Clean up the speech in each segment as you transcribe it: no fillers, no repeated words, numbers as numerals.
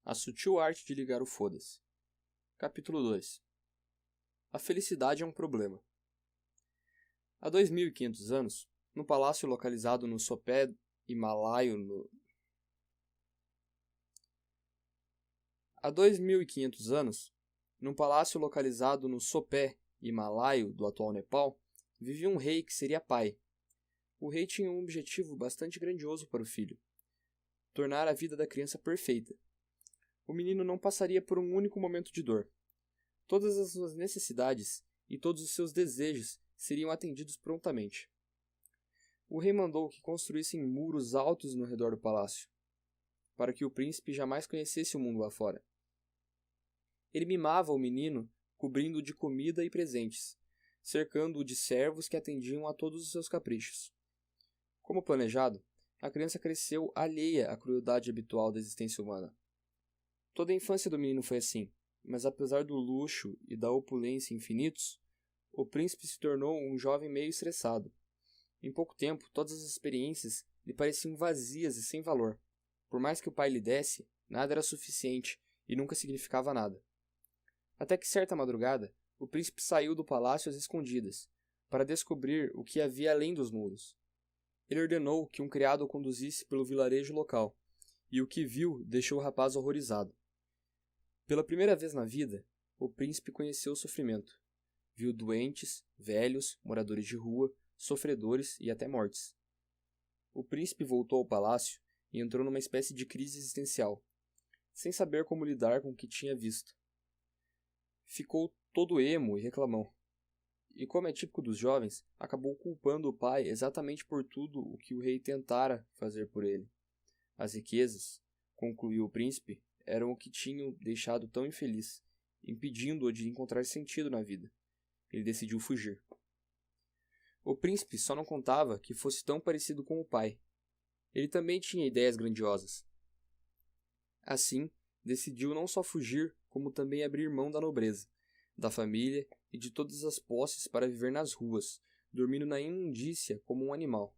A sutil arte de ligar o foda-se. Capítulo 2. A felicidade é um problema. Há 2.500 anos, num palácio localizado no sopé himalaio Há 2.500 anos, num palácio localizado no sopé himalaio do atual Nepal, vivia um rei que seria pai. O rei tinha um objetivo bastante grandioso para o filho: tornar a vida da criança perfeita. O menino não passaria por um único momento de dor. Todas as suas necessidades e todos os seus desejos seriam atendidos prontamente. O rei mandou que construíssem muros altos no redor do palácio, para que o príncipe jamais conhecesse o mundo lá fora. Ele mimava o menino, cobrindo-o de comida e presentes, cercando-o de servos que atendiam a todos os seus caprichos. Como planejado, a criança cresceu alheia à crueldade habitual da existência humana. Toda a infância do menino foi assim, mas apesar do luxo e da opulência infinitos, o príncipe se tornou um jovem meio estressado. Em pouco tempo, todas as experiências lhe pareciam vazias e sem valor. Por mais que o pai lhe desse, nada era suficiente e nunca significava nada. Até que certa madrugada, o príncipe saiu do palácio às escondidas, para descobrir o que havia além dos muros. Ele ordenou que um criado o conduzisse pelo vilarejo local, e o que viu deixou o rapaz horrorizado. Pela primeira vez na vida, o príncipe conheceu o sofrimento. Viu doentes, velhos, moradores de rua, sofredores e até mortes. O príncipe voltou ao palácio e entrou numa espécie de crise existencial, sem saber como lidar com o que tinha visto. Ficou todo emo e reclamão. E como é típico dos jovens, acabou culpando o pai exatamente por tudo o que o rei tentara fazer por ele. As riquezas, concluiu o príncipe, eram o que tinham deixado tão infeliz, impedindo-o de encontrar sentido na vida. Ele decidiu fugir. O príncipe só não contava que fosse tão parecido com o pai. Ele também tinha ideias grandiosas. Assim, decidiu não só fugir, como também abrir mão da nobreza, da família e de todas as posses para viver nas ruas, dormindo na imundícia como um animal.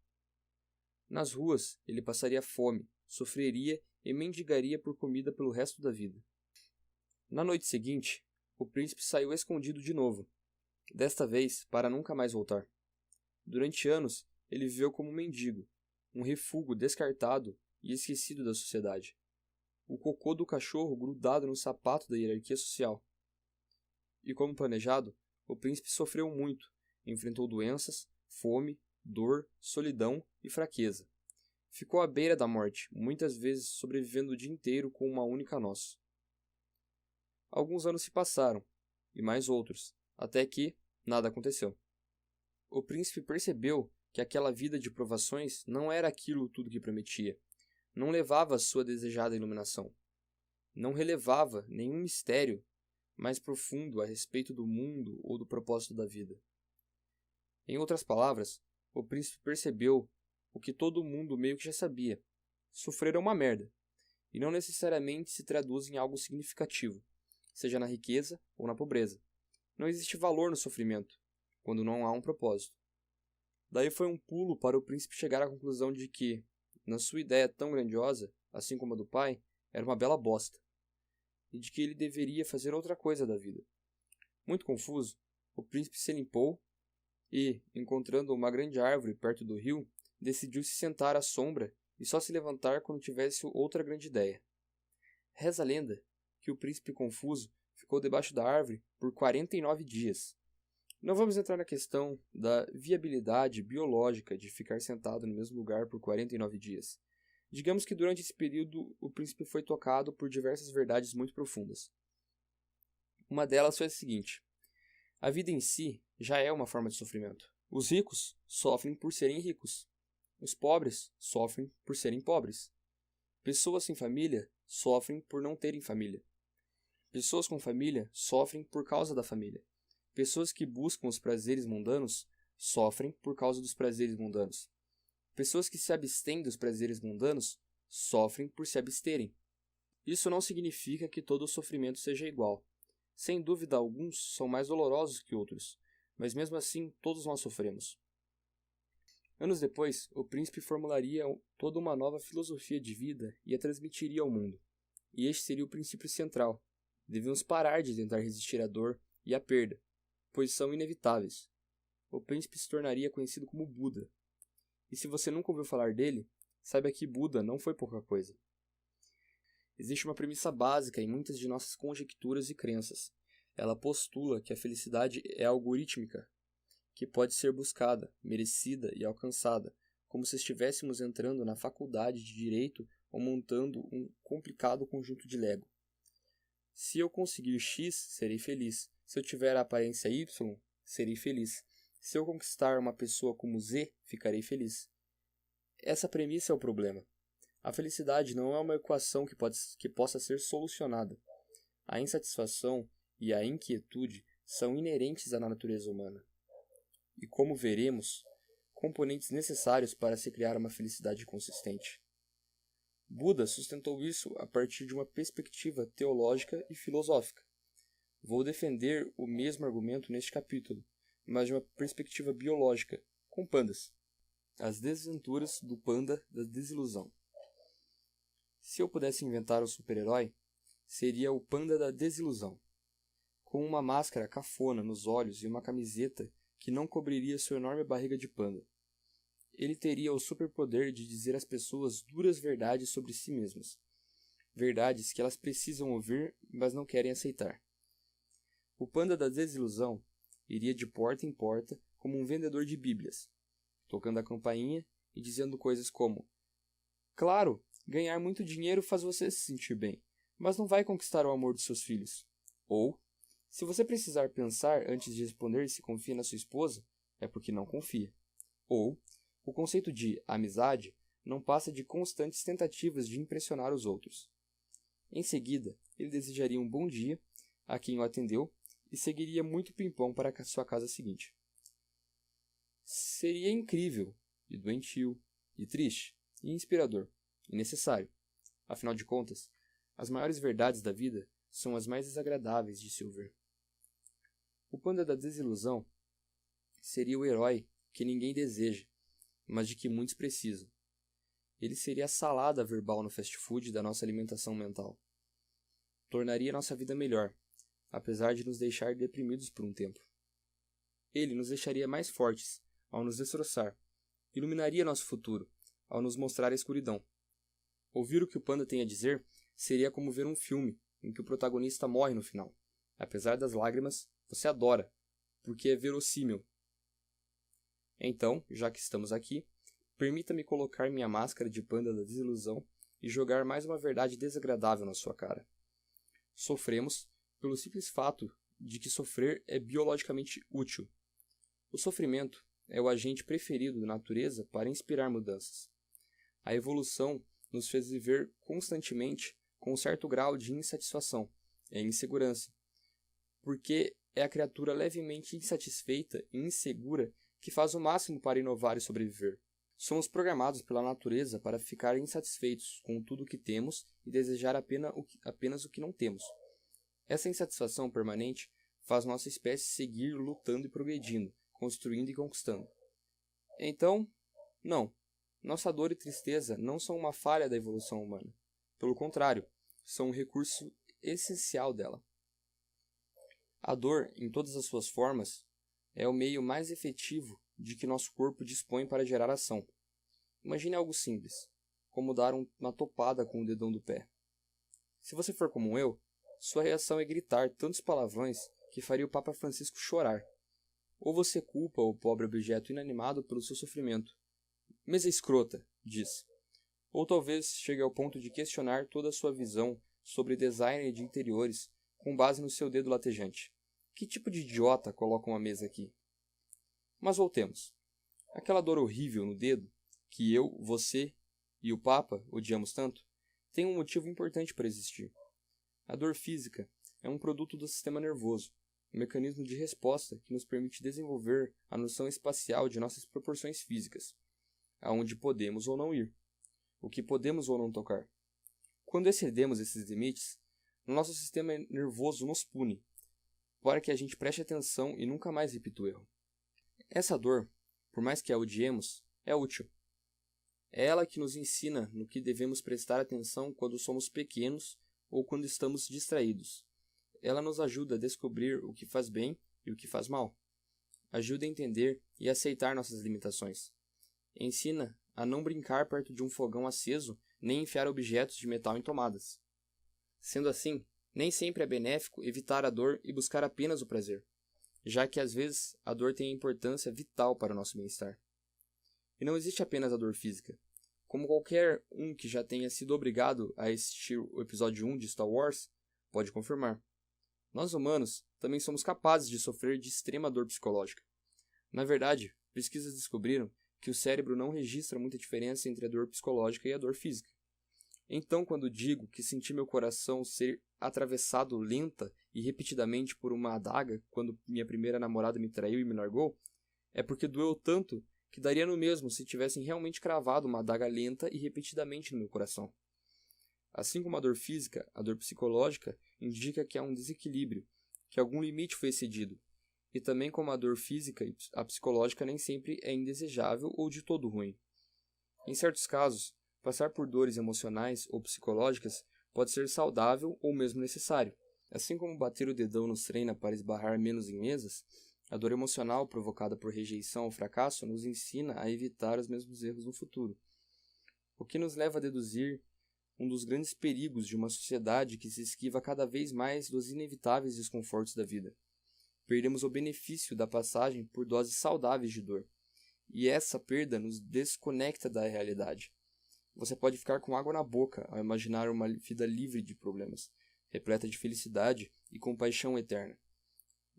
Nas ruas, ele passaria fome, sofreria e mendigaria por comida pelo resto da vida. Na noite seguinte, o príncipe saiu escondido de novo, desta vez para nunca mais voltar. Durante anos, ele viveu como um mendigo, um refúgio descartado e esquecido da sociedade. O cocô do cachorro grudado no sapato da hierarquia social. E como planejado, o príncipe sofreu muito, enfrentou doenças, fome, dor, solidão e fraqueza. Ficou à beira da morte, muitas vezes sobrevivendo o dia inteiro com uma única noz. Alguns anos se passaram, e mais outros, até que nada aconteceu. O príncipe percebeu que aquela vida de provações não era aquilo tudo que prometia, não levava a sua desejada iluminação, não relevava nenhum mistério mais profundo a respeito do mundo ou do propósito da vida. Em outras palavras, o príncipe percebeu o que todo mundo meio que já sabia: sofrer é uma merda, e não necessariamente se traduz em algo significativo, seja na riqueza ou na pobreza. Não existe valor no sofrimento, quando não há um propósito. Daí foi um pulo para o príncipe chegar à conclusão de que, na sua ideia tão grandiosa, assim como a do pai, era uma bela bosta, e de que ele deveria fazer outra coisa da vida. Muito confuso, o príncipe se limpou e, encontrando uma grande árvore perto do rio, decidiu se sentar à sombra e só se levantar quando tivesse outra grande ideia. Reza a lenda que o príncipe confuso ficou debaixo da árvore por 49 dias. Não vamos entrar na questão da viabilidade biológica de ficar sentado no mesmo lugar por 49 dias. Digamos que durante esse período o príncipe foi tocado por diversas verdades muito profundas. Uma delas foi a seguinte: a vida em si já é uma forma de sofrimento. Os ricos sofrem por serem ricos. Os pobres sofrem por serem pobres. Pessoas sem família sofrem por não terem família. Pessoas com família sofrem por causa da família. Pessoas que buscam os prazeres mundanos sofrem por causa dos prazeres mundanos. Pessoas que se abstêm dos prazeres mundanos sofrem por se absterem. Isso não significa que todo o sofrimento seja igual. Sem dúvida, alguns são mais dolorosos que outros, mas mesmo assim todos nós sofremos. Anos depois, o príncipe formularia toda uma nova filosofia de vida e a transmitiria ao mundo. e este seria o princípio central. Devemos parar de tentar resistir à dor e à perda, pois são inevitáveis. O príncipe se tornaria conhecido como Buda. E se você nunca ouviu falar dele, saiba que Buda não foi pouca coisa. Existe uma premissa básica em muitas de nossas conjecturas e crenças. Ela postula que a felicidade é algorítmica, que pode ser buscada, merecida e alcançada, como se estivéssemos entrando na faculdade de direito ou montando um complicado conjunto de Lego. Se eu conseguir X, serei feliz. Se eu tiver a aparência Y, serei feliz. Se eu conquistar uma pessoa como Z, ficarei feliz. Essa premissa é o problema. A felicidade não é uma equação que possa ser solucionada. A insatisfação e a inquietude são inerentes à natureza humana. E como veremos, componentes necessários para se criar uma felicidade consistente. Buda sustentou isso a partir de uma perspectiva teológica e filosófica. Vou defender o mesmo argumento neste capítulo, mas de uma perspectiva biológica, com pandas. As desventuras do panda da desilusão. Se eu pudesse inventar um super-herói, seria o panda da desilusão, com uma máscara cafona nos olhos e uma camiseta que não cobriria sua enorme barriga de panda. Ele teria o superpoder de dizer às pessoas duras verdades sobre si mesmas. Verdades que elas precisam ouvir, mas não querem aceitar. O panda da desilusão iria de porta em porta como um vendedor de bíblias, tocando a campainha e dizendo coisas como: claro, ganhar muito dinheiro faz você se sentir bem, mas não vai conquistar o amor de seus filhos. Ou, se você precisar pensar antes de responder se confia na sua esposa, é porque não confia. Ou, o conceito de amizade não passa de constantes tentativas de impressionar os outros. Em seguida, ele desejaria um bom dia a quem o atendeu e seguiria muito pimpão para a sua casa seguinte. Seria incrível, e doentio, e triste, e inspirador, e necessário. Afinal de contas, as maiores verdades da vida são as mais desagradáveis de se ouvir. O panda da desilusão seria o herói que ninguém deseja, mas de que muitos precisam. Ele seria a salada verbal no fast food da nossa alimentação mental. Tornaria nossa vida melhor, apesar de nos deixar deprimidos por um tempo. Ele nos deixaria mais fortes ao nos destroçar, iluminaria nosso futuro ao nos mostrar a escuridão. Ouvir o que o panda tem a dizer seria como ver um filme em que o protagonista morre no final. Apesar das lágrimas, você adora, porque é verossímil. Então, já que estamos aqui, permita-me colocar minha máscara de panda da desilusão e jogar mais uma verdade desagradável na sua cara. Sofremos pelo simples fato de que sofrer é biologicamente útil. O sofrimento é o agente preferido da natureza para inspirar mudanças. A evolução nos fez viver constantemente com um certo grau de insatisfação e insegurança, porque é a criatura levemente insatisfeita e insegura que faz o máximo para inovar e sobreviver. Somos programados pela natureza para ficar insatisfeitos com tudo o que temos e desejar apenas o que não temos. Essa insatisfação permanente faz nossa espécie seguir lutando e progredindo, construindo e conquistando. Então, não. Nossa dor e tristeza não são uma falha da evolução humana. Pelo contrário, são um recurso essencial dela. A dor, em todas as suas formas, é o meio mais efetivo de que nosso corpo dispõe para gerar ação. Imagine algo simples, como dar uma topada com o dedão do pé. Se você for como eu, sua reação é gritar tantos palavrões que faria o Papa Francisco chorar. Ou você culpa o pobre objeto inanimado pelo seu sofrimento. Mesa escrota, diz. Ou talvez chegue ao ponto de questionar toda a sua visão sobre design de interiores com base no seu dedo latejante. Que tipo de idiota coloca uma mesa aqui? Mas voltemos. Aquela dor horrível no dedo, que eu, você e o Papa odiamos tanto, tem um motivo importante para existir. A dor física é um produto do sistema nervoso, um mecanismo de resposta que nos permite desenvolver a noção espacial de nossas proporções físicas, aonde podemos ou não ir, o que podemos ou não tocar. Quando excedemos esses limites, nosso sistema nervoso nos pune, para que a gente preste atenção e nunca mais repita o erro. Essa dor, por mais que a odiemos, é útil. É ela que nos ensina no que devemos prestar atenção quando somos pequenos ou quando estamos distraídos. Ela nos ajuda a descobrir o que faz bem e o que faz mal. Ajuda a entender e aceitar nossas limitações. Ensina a não brincar perto de um fogão aceso nem enfiar objetos de metal em tomadas. Sendo assim, nem sempre é benéfico evitar a dor e buscar apenas o prazer, já que às vezes a dor tem importância vital para o nosso bem-estar. E não existe apenas a dor física. Como qualquer um que já tenha sido obrigado a assistir o episódio 1 de Star Wars pode confirmar. Nós humanos também somos capazes de sofrer de extrema dor psicológica. Na verdade, pesquisas descobriram que o cérebro não registra muita diferença entre a dor psicológica e a dor física. Então, quando digo que senti meu coração ser atravessado lenta e repetidamente por uma adaga quando minha primeira namorada me traiu e me largou, é porque doeu tanto que daria no mesmo se tivessem realmente cravado uma adaga lenta e repetidamente no meu coração. Assim como a dor física, a dor psicológica indica que há um desequilíbrio, que algum limite foi excedido. E também como a dor física, a psicológica nem sempre é indesejável ou de todo ruim. Em certos casos, passar por dores emocionais ou psicológicas pode ser saudável ou mesmo necessário. Assim como bater o dedão nos treina para esbarrar menos em mesas, a dor emocional provocada por rejeição ou fracasso nos ensina a evitar os mesmos erros no futuro. O que nos leva a deduzir um dos grandes perigos de uma sociedade que se esquiva cada vez mais dos inevitáveis desconfortos da vida. Perdemos o benefício da passagem por doses saudáveis de dor, e essa perda nos desconecta da realidade. Você pode ficar com água na boca ao imaginar uma vida livre de problemas, repleta de felicidade e compaixão eterna.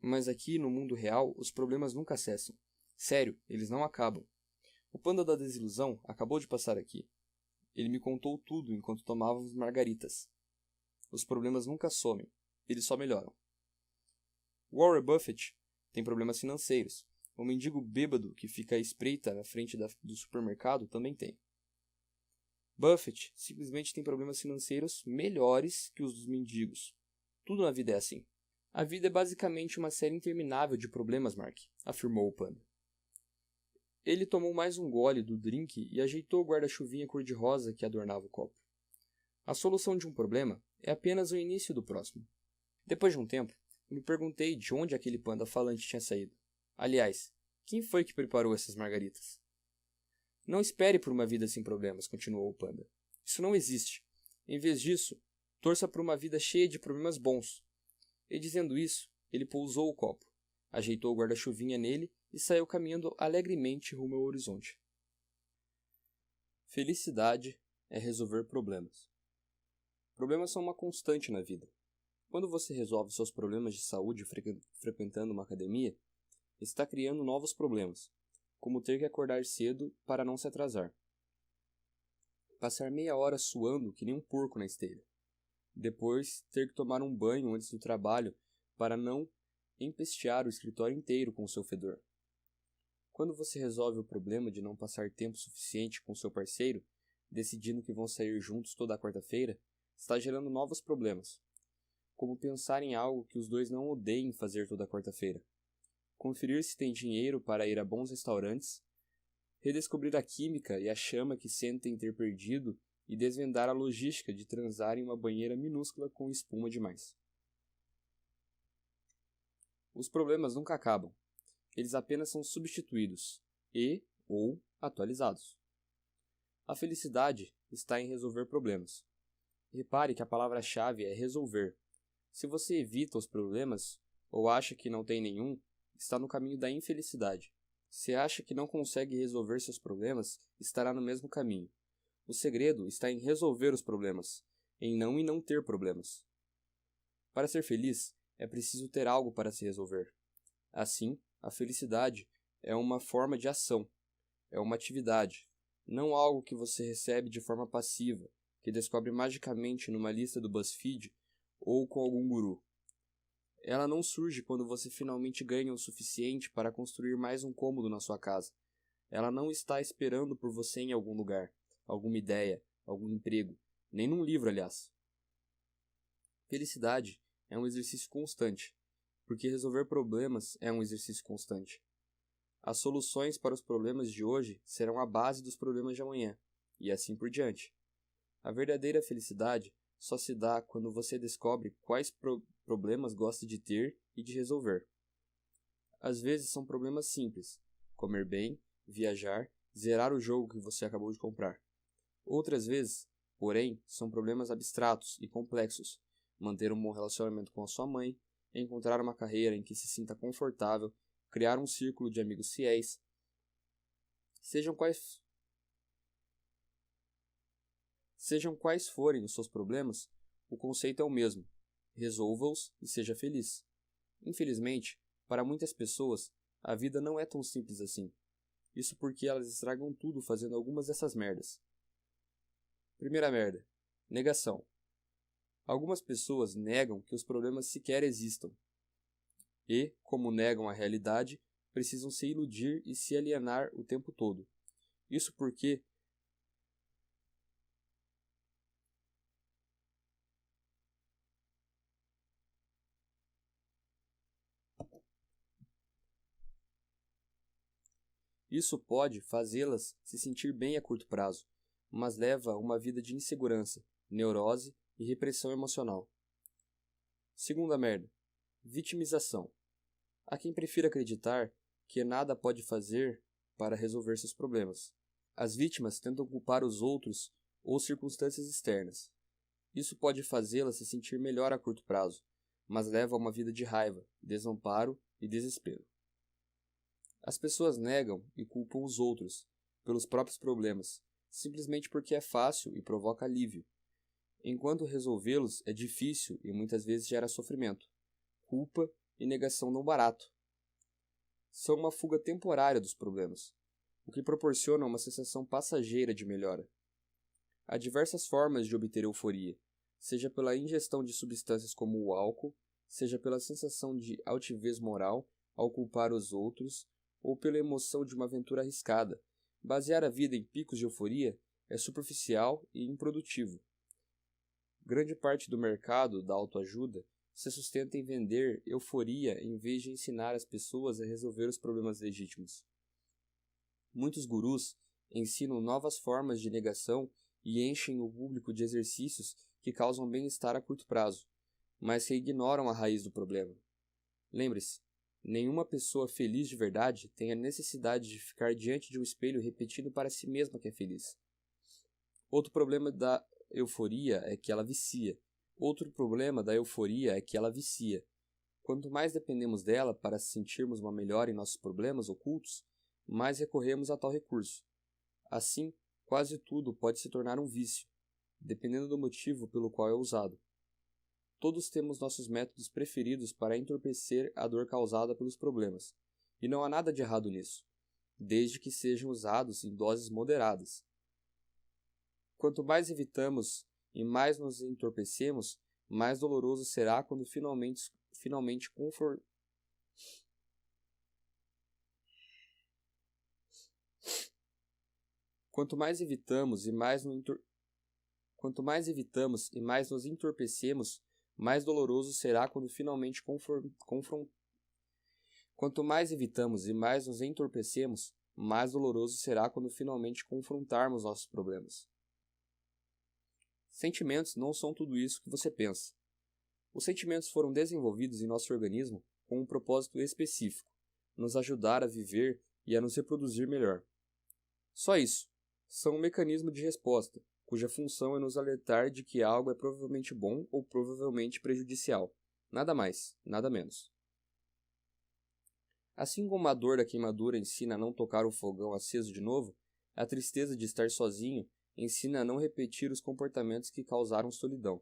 Mas aqui, no mundo real, os problemas nunca cessam. Sério, eles não acabam. O panda da desilusão acabou de passar aqui. Ele me contou tudo enquanto tomávamos margaritas. Os problemas nunca somem, eles só melhoram. Warren Buffett tem problemas financeiros. O mendigo bêbado que fica à espreita na frente do supermercado também tem. Buffett simplesmente tem problemas financeiros melhores que os dos mendigos. Tudo na vida é assim. A vida é basicamente uma série interminável de problemas, Mark, afirmou o panda. Ele tomou mais um gole do drink e ajeitou o guarda-chuvinha cor-de-rosa que adornava o copo. A solução de um problema é apenas o início do próximo. Depois de um tempo, eu me perguntei de onde aquele panda falante tinha saído. Aliás, quem foi que preparou essas margaritas? Não espere por uma vida sem problemas, continuou o panda. Isso não existe. Em vez disso, torça por uma vida cheia de problemas bons. E dizendo isso, ele pousou o copo, ajeitou o guarda-chuvinha nele e saiu caminhando alegremente rumo ao horizonte. Felicidade é resolver problemas. Problemas são uma constante na vida. Quando você resolve seus problemas de saúde frequentando uma academia, está criando novos problemas, como ter que acordar cedo para não se atrasar. Passar meia hora suando que nem um porco na esteira. Depois, ter que tomar um banho antes do trabalho para não empestear o escritório inteiro com o seu fedor. Quando você resolve o problema de não passar tempo suficiente com seu parceiro, decidindo que vão sair juntos toda quarta-feira, está gerando novos problemas, como pensar em algo que os dois não odeiem fazer toda quarta-feira, conferir se tem dinheiro para ir a bons restaurantes, redescobrir a química e a chama que sentem ter perdido e desvendar a logística de transar em uma banheira minúscula com espuma demais. Os problemas nunca acabam. Eles apenas são substituídos ou atualizados. A felicidade está em resolver problemas. Repare que a palavra-chave é resolver. Se você evita os problemas ou acha que não tem nenhum, está no caminho da infelicidade. Se acha que não consegue resolver seus problemas, estará no mesmo caminho. O segredo está em resolver os problemas, em não ter problemas. Para ser feliz, é preciso ter algo para se resolver. Assim, a felicidade é uma forma de ação, é uma atividade, não algo que você recebe de forma passiva, que descobre magicamente numa lista do BuzzFeed ou com algum guru. Ela não surge quando você finalmente ganha o suficiente para construir mais um cômodo na sua casa. Ela não está esperando por você em algum lugar, alguma ideia, algum emprego, nem num livro, aliás. Felicidade é um exercício constante, porque resolver problemas é um exercício constante. As soluções para os problemas de hoje serão a base dos problemas de amanhã, e assim por diante. A verdadeira felicidade só se dá quando você descobre quais problemas gosta de ter e de resolver. Às vezes são problemas simples: comer bem, viajar, zerar o jogo que você acabou de comprar. Outras vezes, porém, são problemas abstratos e complexos: manter um bom relacionamento com a sua mãe, encontrar uma carreira em que se sinta confortável, criar um círculo de amigos fiéis. Sejam quais forem os seus problemas, o conceito é o mesmo: resolva-os e seja feliz. Infelizmente, para muitas pessoas, a vida não é tão simples assim. Isso porque elas estragam tudo fazendo algumas dessas merdas. Primeira merda: negação. Algumas pessoas negam que os problemas sequer existam. E, como negam a realidade, precisam se iludir e se alienar o tempo todo. Isso porque isso pode fazê-las se sentir bem a curto prazo, mas leva a uma vida de insegurança, neurose e repressão emocional. Segunda merda: vitimização. Há quem prefira acreditar que nada pode fazer para resolver seus problemas. As vítimas tentam culpar os outros ou circunstâncias externas. Isso pode fazê-las se sentir melhor a curto prazo, mas leva a uma vida de raiva, desamparo e desespero. As pessoas negam e culpam os outros pelos próprios problemas, simplesmente porque é fácil e provoca alívio, enquanto resolvê-los é difícil e muitas vezes gera sofrimento, culpa e negação não barato. São uma fuga temporária dos problemas, o que proporciona uma sensação passageira de melhora. Há diversas formas de obter euforia, seja pela ingestão de substâncias como o álcool, seja pela sensação de altivez moral ao culpar os outros, ou pela emoção de uma aventura arriscada. Basear a vida em picos de euforia é superficial e improdutivo. Grande parte do mercado da autoajuda se sustenta em vender euforia em vez de ensinar as pessoas a resolver os problemas legítimos. Muitos gurus ensinam novas formas de negação e enchem o público de exercícios que causam bem-estar a curto prazo, mas que ignoram a raiz do problema. Lembre-se, nenhuma pessoa feliz de verdade tem a necessidade de ficar diante de um espelho repetindo para si mesma que é feliz. Outro problema da euforia é que ela vicia. Quanto mais dependemos dela para sentirmos uma melhora em nossos problemas ocultos, mais recorremos a tal recurso. Assim, quase tudo pode se tornar um vício, dependendo do motivo pelo qual é usado. Todos temos nossos métodos preferidos para entorpecer a dor causada pelos problemas, e não há nada de errado nisso, desde que sejam usados em doses moderadas. Quanto mais evitamos e mais nos entorpecemos, mais doloroso será quando finalmente Quanto mais evitamos e mais nos entorpecemos, mais doloroso será quando finalmente Quanto mais evitamos e mais nos entorpecemos, mais doloroso será quando finalmente confrontarmos nossos problemas. Sentimentos não são tudo isso que você pensa. Os sentimentos foram desenvolvidos em nosso organismo com um propósito específico: nos ajudar a viver e a nos reproduzir melhor. Só isso. São um mecanismo de resposta, cuja função é nos alertar de que algo é provavelmente bom ou provavelmente prejudicial. Nada mais, nada menos. Assim como a dor da queimadura ensina a não tocar o fogão aceso de novo, a tristeza de estar sozinho ensina a não repetir os comportamentos que causaram solidão.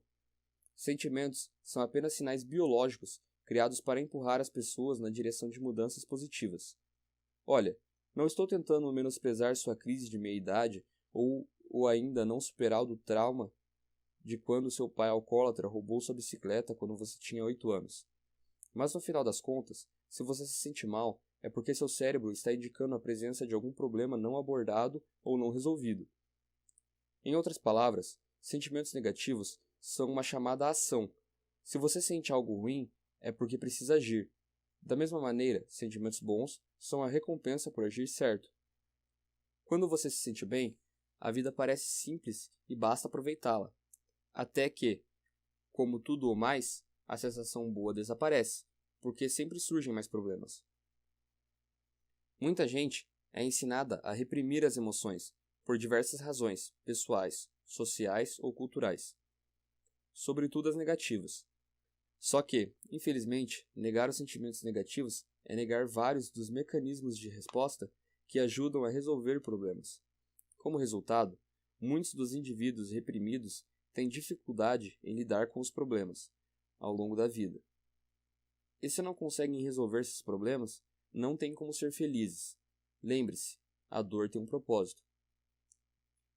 Sentimentos são apenas sinais biológicos criados para empurrar as pessoas na direção de mudanças positivas. Olha, não estou tentando menosprezar sua crise de meia-idade ou ainda não superar o do trauma de quando seu pai alcoólatra roubou sua bicicleta quando você tinha 8 anos. Mas no final das contas, se você se sente mal, é porque seu cérebro está indicando a presença de algum problema não abordado ou não resolvido. Em outras palavras, sentimentos negativos são uma chamada à ação. Se você sente algo ruim, é porque precisa agir. Da mesma maneira, sentimentos bons são a recompensa por agir certo. Quando você se sente bem, a vida parece simples e basta aproveitá-la. Até que, como tudo ou mais, a sensação boa desaparece, porque sempre surgem mais problemas. Muita gente é ensinada a reprimir as emoções, por diversas razões, pessoais, sociais ou culturais, sobretudo as negativas. Só que, infelizmente, negar os sentimentos negativos é negar vários dos mecanismos de resposta que ajudam a resolver problemas. Como resultado, muitos dos indivíduos reprimidos têm dificuldade em lidar com os problemas ao longo da vida. E se não conseguem resolver esses problemas, não têm como ser felizes. Lembre-se, a dor tem um propósito.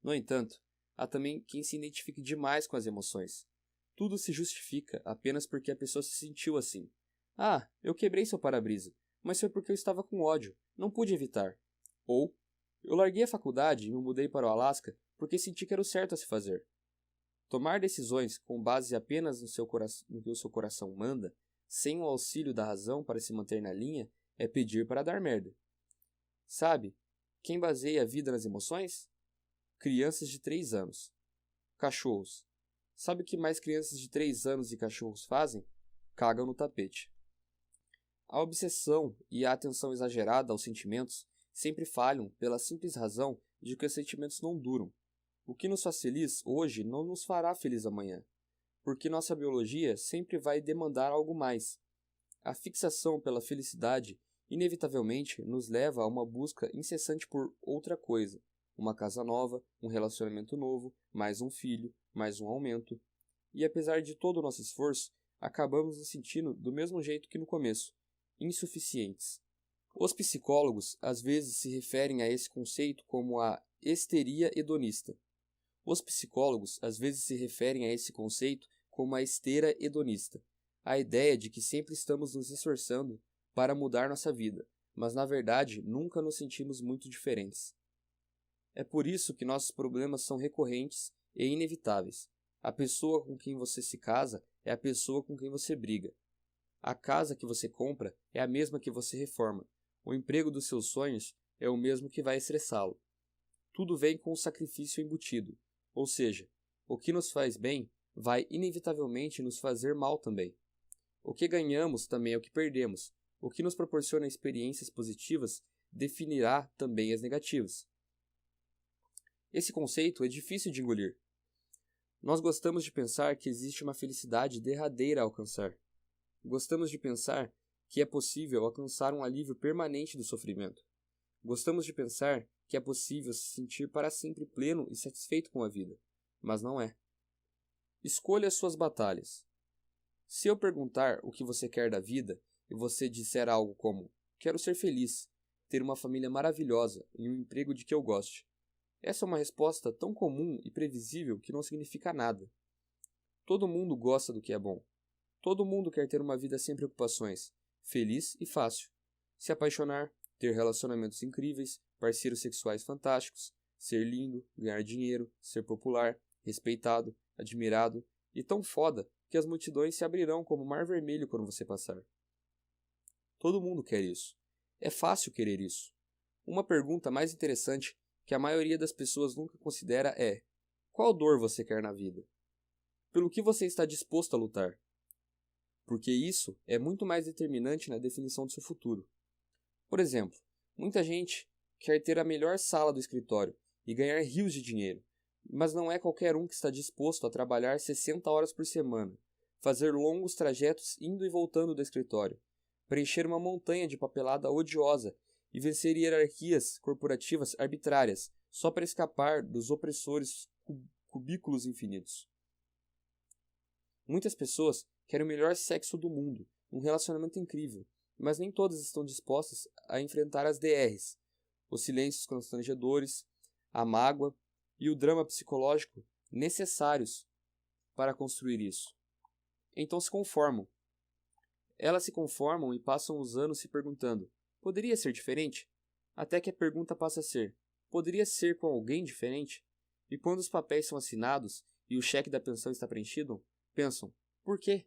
No entanto, há também quem se identifique demais com as emoções. Tudo se justifica apenas porque a pessoa se sentiu assim. Ah, eu quebrei seu para-brisa, mas foi porque eu estava com ódio, não pude evitar. Ou, eu larguei a faculdade e me mudei para o Alasca porque senti que era o certo a se fazer. Tomar decisões com base apenas no que o seu coração manda, sem o auxílio da razão para se manter na linha, é pedir para dar merda. Sabe, quem baseia a vida nas emoções? Crianças de 3 anos. Cachorros. Sabe o que mais crianças de 3 anos e cachorros fazem? Cagam no tapete. A obsessão e a atenção exagerada aos sentimentos sempre falham pela simples razão de que os sentimentos não duram. O que nos faz feliz hoje não nos fará feliz amanhã, porque nossa biologia sempre vai demandar algo mais. A fixação pela felicidade inevitavelmente nos leva a uma busca incessante por outra coisa, uma casa nova, um relacionamento novo, mais um filho, mais um aumento. E apesar de todo o nosso esforço, acabamos nos sentindo do mesmo jeito que no começo, insuficientes. Os psicólogos às vezes se referem a esse conceito como a histeria hedonista. Os psicólogos às vezes se referem a esse conceito como a esteira hedonista, a ideia de que sempre estamos nos esforçando para mudar nossa vida, mas na verdade nunca nos sentimos muito diferentes. É por isso que nossos problemas são recorrentes e inevitáveis. A pessoa com quem você se casa é a pessoa com quem você briga. A casa que você compra é a mesma que você reforma. O emprego dos seus sonhos é o mesmo que vai estressá-lo. Tudo vem com o sacrifício embutido, ou seja, o que nos faz bem vai inevitavelmente nos fazer mal também. O que ganhamos também é o que perdemos. O que nos proporciona experiências positivas definirá também as negativas. Esse conceito é difícil de engolir. Nós gostamos de pensar que existe uma felicidade derradeira a alcançar. Gostamos de pensar que é possível alcançar um alívio permanente do sofrimento. Gostamos de pensar que é possível se sentir para sempre pleno e satisfeito com a vida, mas não é. Escolha as suas batalhas. Se eu perguntar o que você quer da vida e você disser algo como: quero ser feliz, ter uma família maravilhosa e um emprego de que eu goste. Essa é uma resposta tão comum e previsível que não significa nada. Todo mundo gosta do que é bom. Todo mundo quer ter uma vida sem preocupações, feliz e fácil. Se apaixonar, ter relacionamentos incríveis, parceiros sexuais fantásticos, ser lindo, ganhar dinheiro, ser popular, respeitado, admirado e tão foda que as multidões se abrirão como mar vermelho quando você passar. Todo mundo quer isso. É fácil querer isso. Uma pergunta mais interessante que a maioria das pessoas nunca considera é: qual dor você quer na vida? Pelo que você está disposto a lutar? Porque isso é muito mais determinante na definição do seu futuro. Por exemplo, muita gente quer ter a melhor sala do escritório e ganhar rios de dinheiro, mas não é qualquer um que está disposto a trabalhar 60 horas por semana, fazer longos trajetos indo e voltando do escritório, preencher uma montanha de papelada odiosa e vencer hierarquias corporativas arbitrárias só para escapar dos opressores cubículos infinitos. Muitas pessoas querem o melhor sexo do mundo, um relacionamento incrível, mas nem todas estão dispostas a enfrentar as DRs, os silêncios constrangedores, a mágoa e o drama psicológico necessários para construir isso. Então se conformam. Elas se conformam e passam os anos se perguntando: poderia ser diferente? Até que a pergunta passa a ser: poderia ser com alguém diferente? E quando os papéis são assinados e o cheque da pensão está preenchido, pensam: por quê?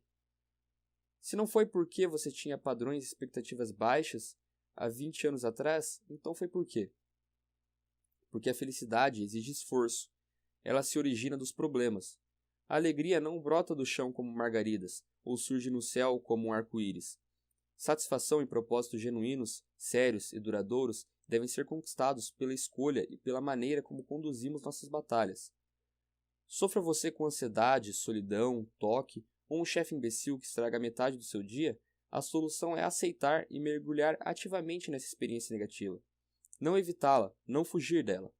Se não foi porque você tinha padrões e expectativas baixas há 20 anos atrás, então foi por quê? Porque a felicidade exige esforço. Ela se origina dos problemas. A alegria não brota do chão como margaridas, ou surge no céu como um arco-íris. Satisfação e propósitos genuínos, sérios e duradouros devem ser conquistados pela escolha e pela maneira como conduzimos nossas batalhas. Sofra você com ansiedade, solidão, toque ou um chefe imbecil que estraga metade do seu dia, a solução é aceitar e mergulhar ativamente nessa experiência negativa. Não evitá-la, não fugir dela.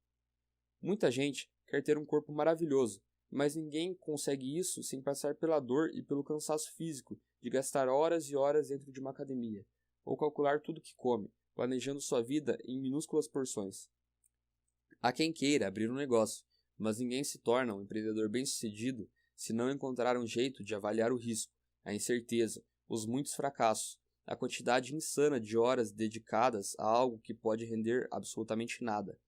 Muita gente quer ter um corpo maravilhoso, mas ninguém consegue isso sem passar pela dor e pelo cansaço físico de gastar horas e horas dentro de uma academia, ou calcular tudo que come, planejando sua vida em minúsculas porções. Há quem queira abrir um negócio, mas ninguém se torna um empreendedor bem-sucedido se não encontrar um jeito de avaliar o risco, a incerteza, os muitos fracassos, a quantidade insana de horas dedicadas a algo que pode render absolutamente nada.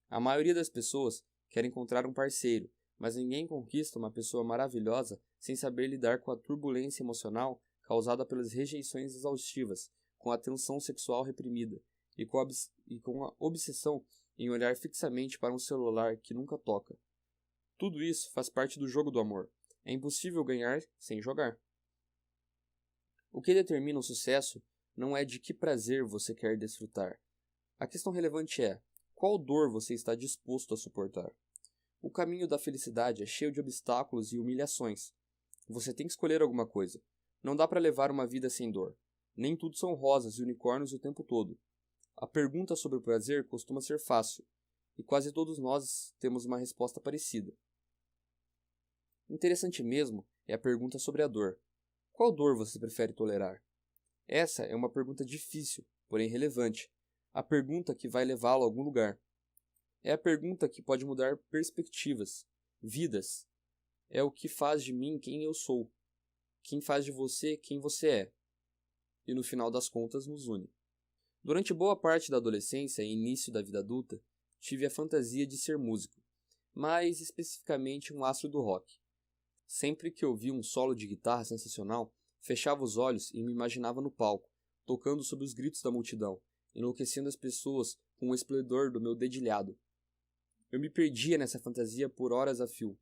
A maioria das pessoas quer encontrar um parceiro, mas ninguém conquista uma pessoa maravilhosa sem saber lidar com a turbulência emocional causada pelas rejeições exaustivas, com a tensão sexual reprimida e com a obsessão em olhar fixamente para um celular que nunca toca. Tudo isso faz parte do jogo do amor. É impossível ganhar sem jogar. O que determina o sucesso não é de que prazer você quer desfrutar. A questão relevante é: qual dor você está disposto a suportar? O caminho da felicidade é cheio de obstáculos e humilhações. Você tem que escolher alguma coisa. Não dá para levar uma vida sem dor. Nem tudo são rosas e unicórnios o tempo todo. A pergunta sobre o prazer costuma ser fácil, e quase todos nós temos uma resposta parecida. Interessante mesmo é a pergunta sobre a dor. Qual dor você prefere tolerar? Essa é uma pergunta difícil, porém relevante. A pergunta que vai levá-lo a algum lugar. É a pergunta que pode mudar perspectivas, vidas. É o que faz de mim quem eu sou. Quem faz de você quem você é. E no final das contas nos une. Durante boa parte da adolescência e início da vida adulta, tive a fantasia de ser músico, mais especificamente um astro do rock. Sempre que ouvia um solo de guitarra sensacional, fechava os olhos e me imaginava no palco, tocando sob os gritos da multidão, enlouquecendo as pessoas com o esplendor do meu dedilhado. Eu me perdia nessa fantasia por horas a fio.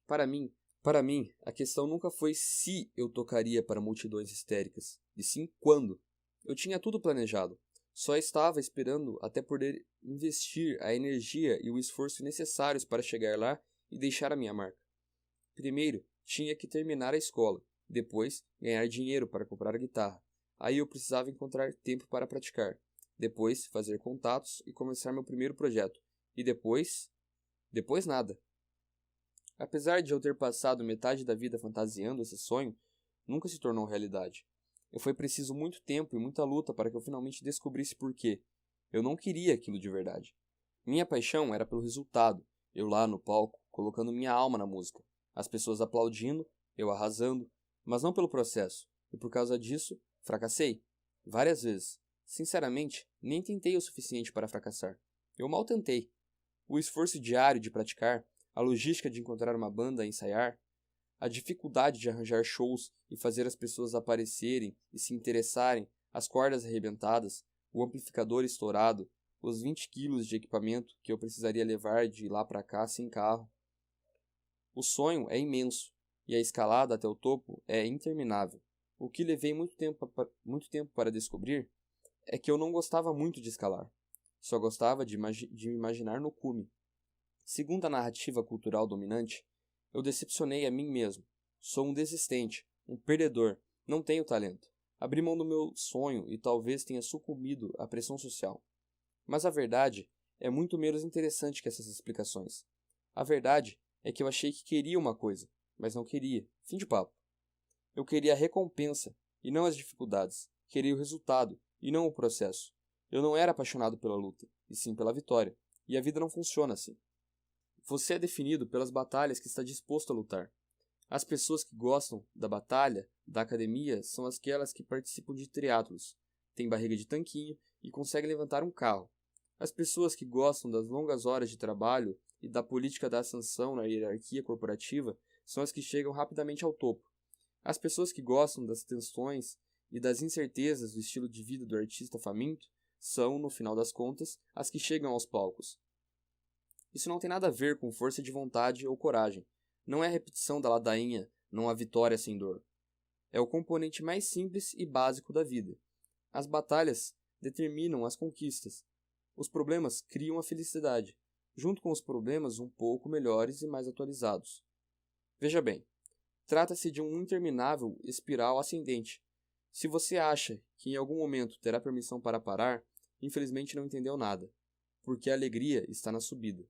Para mim, a questão nunca foi se eu tocaria para multidões histéricas, e sim quando. Eu tinha tudo planejado. Só estava esperando até poder investir a energia e o esforço necessários para chegar lá e deixar a minha marca. Primeiro, tinha que terminar a escola. Depois, ganhar dinheiro para comprar a guitarra. Aí eu precisava encontrar tempo para praticar. Depois, fazer contatos e começar meu primeiro projeto. E depois nada. Apesar de eu ter passado metade da vida fantasiando esse sonho, nunca se tornou realidade. Foi preciso muito tempo e muita luta para que eu finalmente descobrisse por quê. Eu não queria aquilo de verdade. Minha paixão era pelo resultado, eu lá no palco, colocando minha alma na música. As pessoas aplaudindo, eu arrasando, mas não pelo processo. E por causa disso, fracassei. Várias vezes. Sinceramente, nem tentei o suficiente para fracassar. Eu mal tentei. O esforço diário de praticar, a logística de encontrar uma banda a ensaiar, a dificuldade de arranjar shows e fazer as pessoas aparecerem e se interessarem, as cordas arrebentadas, o amplificador estourado, os 20 quilos de equipamento que eu precisaria levar de lá para cá sem carro. O sonho é imenso e a escalada até o topo é interminável. O que levei muito tempo para descobrir é que eu não gostava muito de escalar. Só gostava de me imaginar no cume. Segundo a narrativa cultural dominante, eu decepcionei a mim mesmo. Sou um desistente, um perdedor, não tenho talento. Abri mão do meu sonho e talvez tenha sucumbido à pressão social. Mas a verdade é muito menos interessante que essas explicações. A verdade é que eu achei que queria uma coisa, mas não queria. Fim de papo. Eu queria a recompensa e não as dificuldades. Queria o resultado e não o processo. Eu não era apaixonado pela luta, e sim pela vitória. E a vida não funciona assim. Você é definido pelas batalhas que está disposto a lutar. As pessoas que gostam da batalha, da academia, são aquelas que participam de triatlos, têm barriga de tanquinho e conseguem levantar um carro. As pessoas que gostam das longas horas de trabalho e da política da ascensão na hierarquia corporativa são as que chegam rapidamente ao topo. As pessoas que gostam das tensões e das incertezas do estilo de vida do artista faminto são, no final das contas, as que chegam aos palcos. Isso não tem nada a ver com força de vontade ou coragem, Não é a repetição da ladainha, não há vitória sem dor. É o componente mais simples e básico da vida. As batalhas determinam as conquistas. Os problemas criam a felicidade, junto com os problemas um pouco melhores e mais atualizados. Veja bem, trata-se de um interminável espiral ascendente. Se você acha que em algum momento terá permissão para parar, infelizmente não entendeu nada, porque a alegria está na subida.